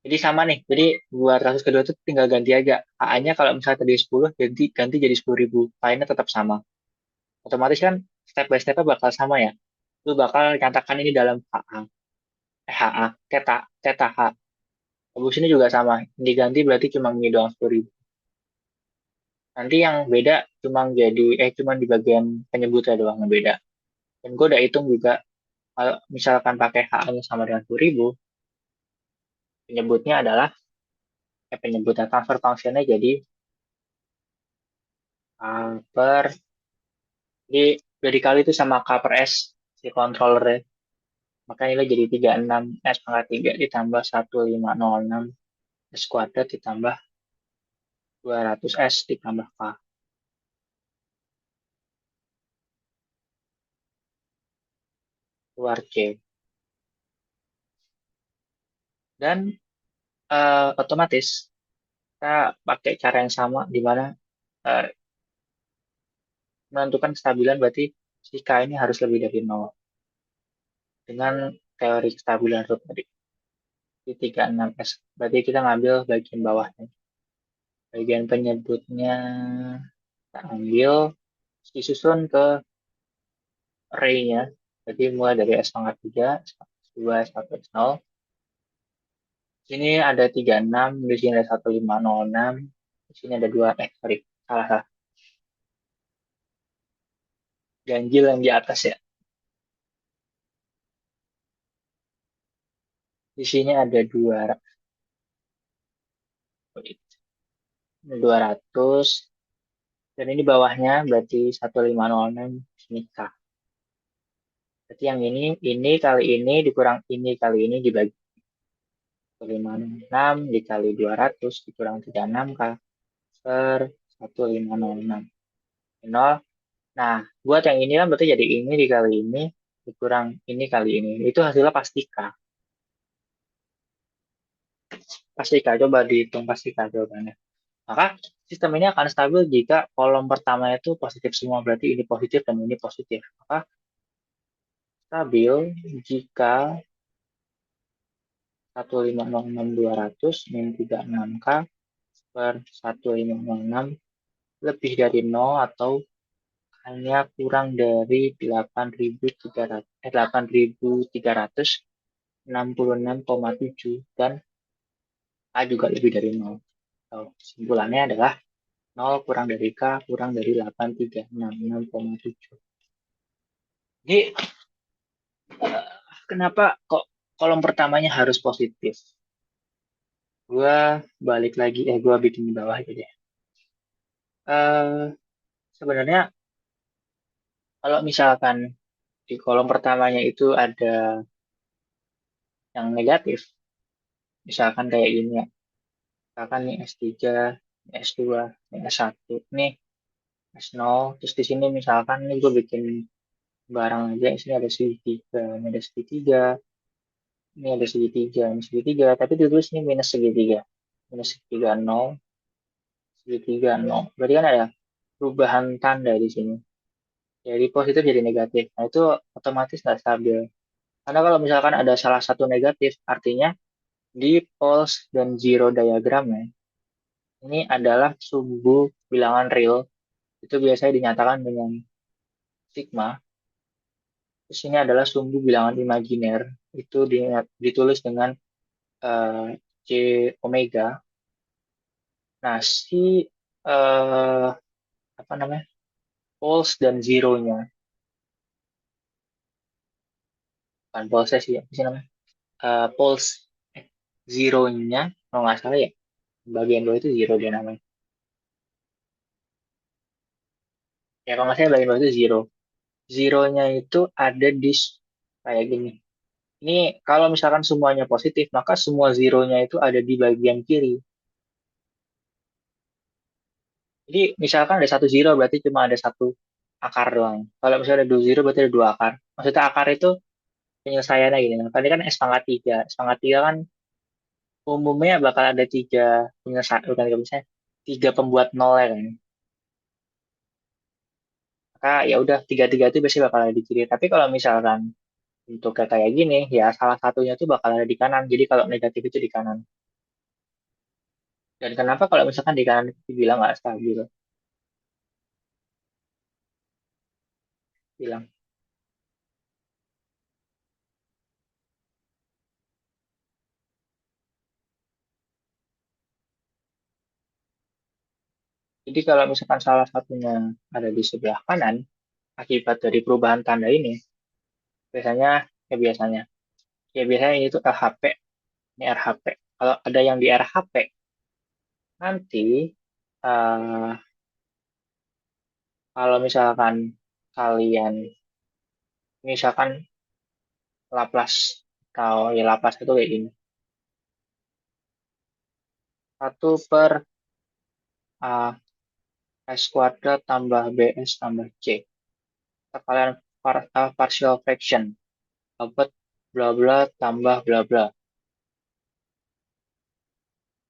Speaker 1: Jadi sama nih, jadi buat kasus kedua itu tinggal ganti aja. HA-nya kalau misalnya tadi 10, ganti, ganti jadi 10.000. Lainnya tetap sama. Otomatis kan step by step-nya bakal sama ya. Lu bakal nyatakan ini dalam HA. HA, theta, theta H. Habis ini juga sama. Diganti berarti cuma ini doang 10.000. Nanti yang beda cuma di bagian penyebutnya doang yang beda. Dan gue udah hitung juga, kalau misalkan pakai HA-nya sama dengan 10.000, penyebutnya adalah penyebutnya transfer functionnya jadi per jadi udah dikali itu sama K per S si controllernya, makanya nilai jadi 36 S pangkat 3 ditambah 1506 S kuadrat ditambah 200 S ditambah K keluar C. Dan otomatis kita pakai cara yang sama di mana eh, menentukan kestabilan berarti si K ini harus lebih dari 0 dengan teori kestabilan root tadi di 36 S. Berarti kita ngambil bagian bawahnya. Bagian penyebutnya kita ambil disusun ke array-nya. Jadi mulai dari S pangkat 3, S2, S1, S0. Sini ada 36, di sini ada 1506, di sini ada 2, sorry, salah, salah. Ganjil yang di atas ya. Di sini ada 200, dan ini bawahnya berarti 1506, sini K. Berarti yang ini kali ini dikurang ini kali ini dibagi 1506 dikali 200 dikurang 36K per 1506. 0. Nah, buat yang ini kan berarti jadi ini dikali ini dikurang ini kali ini. Itu hasilnya pasti K. Pasti K. Coba dihitung pasti K jawabannya. Maka sistem ini akan stabil jika kolom pertama itu positif semua. Berarti ini positif dan ini positif. Maka stabil jika 1506200 min 36K per 1506 lebih dari 0 atau hanya kurang dari 8.366,7 dan A juga lebih dari 0. So, kesimpulannya adalah 0 kurang dari K kurang dari 8.366,7. Jadi, kenapa kok kolom pertamanya harus positif? Gua bikin di bawah aja deh. Eh, Sebenarnya kalau misalkan di kolom pertamanya itu ada yang negatif, misalkan kayak gini ya, misalkan nih S3, S2, nih S1, nih S0, terus di sini misalkan nih gue bikin barang aja, di sini ada segitiga, ini ada segitiga, ini ada segitiga, ini segitiga, tapi ditulis ini minus segitiga 0, segitiga 0. Berarti kan ada perubahan tanda di sini. Jadi positif jadi negatif. Nah itu otomatis nggak stabil. Karena kalau misalkan ada salah satu negatif, artinya di poles dan zero diagramnya, ini adalah sumbu bilangan real. Itu biasanya dinyatakan dengan sigma. Terus ini adalah sumbu bilangan imajiner. Itu ditulis dengan eh, J omega. Nah, eh, apa namanya? Poles dan zero-nya. Bukan poles sih, apa sih namanya? Poles eh, zero-nya, kalau nggak salah ya, bagian bawah itu zero dia namanya. Ya, kalau nggak salah bagian bawah itu zero. Zero-nya itu ada kayak gini. Ini kalau misalkan semuanya positif, maka semua zero-nya itu ada di bagian kiri. Jadi misalkan ada satu zero berarti cuma ada satu akar doang. Kalau misalnya ada dua zero berarti ada dua akar. Maksudnya akar itu penyelesaiannya gitu. Nah, tadi kan S pangkat tiga. S pangkat tiga kan umumnya bakal ada tiga penyelesaian, bukan tiga misalnya, tiga pembuat nol ya kan. Maka ya udah tiga-tiga itu biasanya bakal ada di kiri. Tapi kalau misalkan untuk kayak gini, ya salah satunya tuh bakal ada di kanan. Jadi kalau negatif itu di kanan. Dan kenapa kalau misalkan di kanan itu bilang nggak stabil? Bilang. Jadi kalau misalkan salah satunya ada di sebelah kanan, akibat dari perubahan tanda ini, biasanya, ya biasanya, ya biasanya ini tuh LHP, ini RHP. Kalau ada yang di RHP, nanti eh, kalau misalkan kalian, misalkan Laplace, atau ya Laplace itu kayak gini, satu per A S kuadrat tambah BS tambah C. Kalian partial fraction, dapat bla bla tambah bla bla.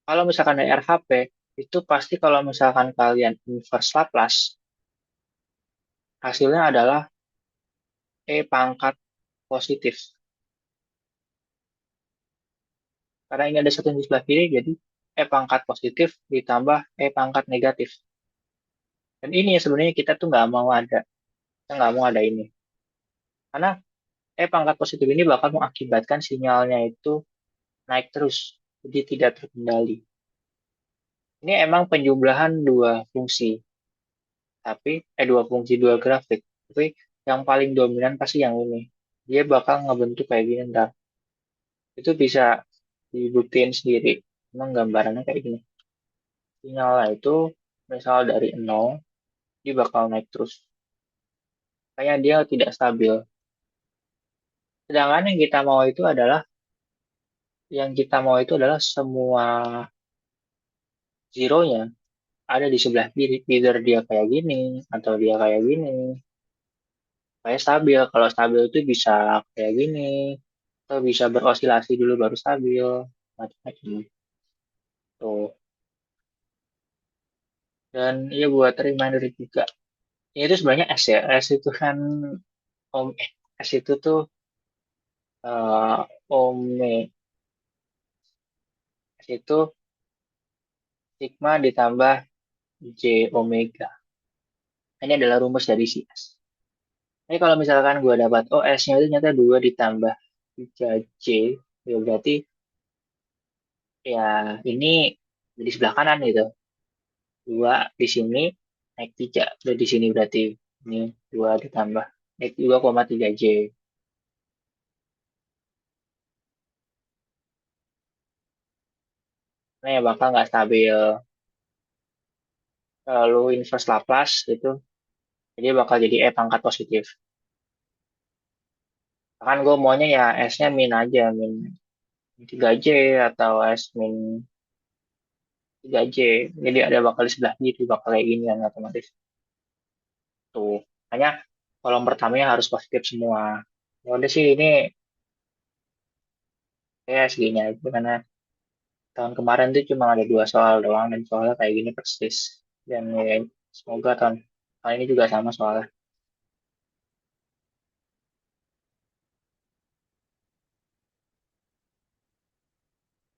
Speaker 1: Kalau misalkan dari RHP, itu pasti kalau misalkan kalian inverse Laplace, hasilnya adalah E pangkat positif. Karena ini ada satu yang di sebelah kiri, jadi E pangkat positif ditambah E pangkat negatif. Dan ini yang sebenarnya kita tuh nggak mau ada. Kita nggak mau ada ini. Karena E pangkat positif ini bakal mengakibatkan sinyalnya itu naik terus. Jadi tidak terkendali. Ini emang penjumlahan dua fungsi. Dua fungsi, dua grafik. Tapi yang paling dominan pasti yang ini. Dia bakal ngebentuk kayak gini ntar. Itu bisa dibuktiin sendiri. Emang gambarannya kayak gini. Sinyalnya itu misal dari nol, dia bakal naik terus. Kayak dia tidak stabil. Sedangkan yang kita mau itu adalah semua zero-nya ada di sebelah kiri. Either dia kayak gini, atau dia kayak gini. Kayak stabil. Kalau stabil itu bisa kayak gini, atau bisa berosilasi dulu baru stabil. Macam-macam. Tuh. Dan ya buat reminder juga. Ini itu sebenarnya S ya. S itu kan om eh, S itu tuh ome. S itu sigma ditambah J omega. Ini adalah rumus dari si S. Ini kalau misalkan gue dapat OS-nya itu ternyata 2 ditambah 3J, ya berarti ya ini di sebelah kanan gitu. 2 di sini naik 3. Udah di sini berarti ini 2 ditambah naik 2,3J. Nah ya bakal nggak stabil. Lalu inverse Laplace itu, jadi bakal jadi E pangkat positif. Kan gue maunya ya S-nya min aja, min 3J atau S min 3J. Jadi ada bakal di sebelah kiri, bakal kayak gini kan otomatis. Tuh. Hanya kolom pertamanya harus positif semua. Ya udah sih ini ya segini aja karena tahun kemarin tuh cuma ada dua soal doang dan soalnya kayak gini persis. Dan ya, semoga tahun ini juga sama soalnya.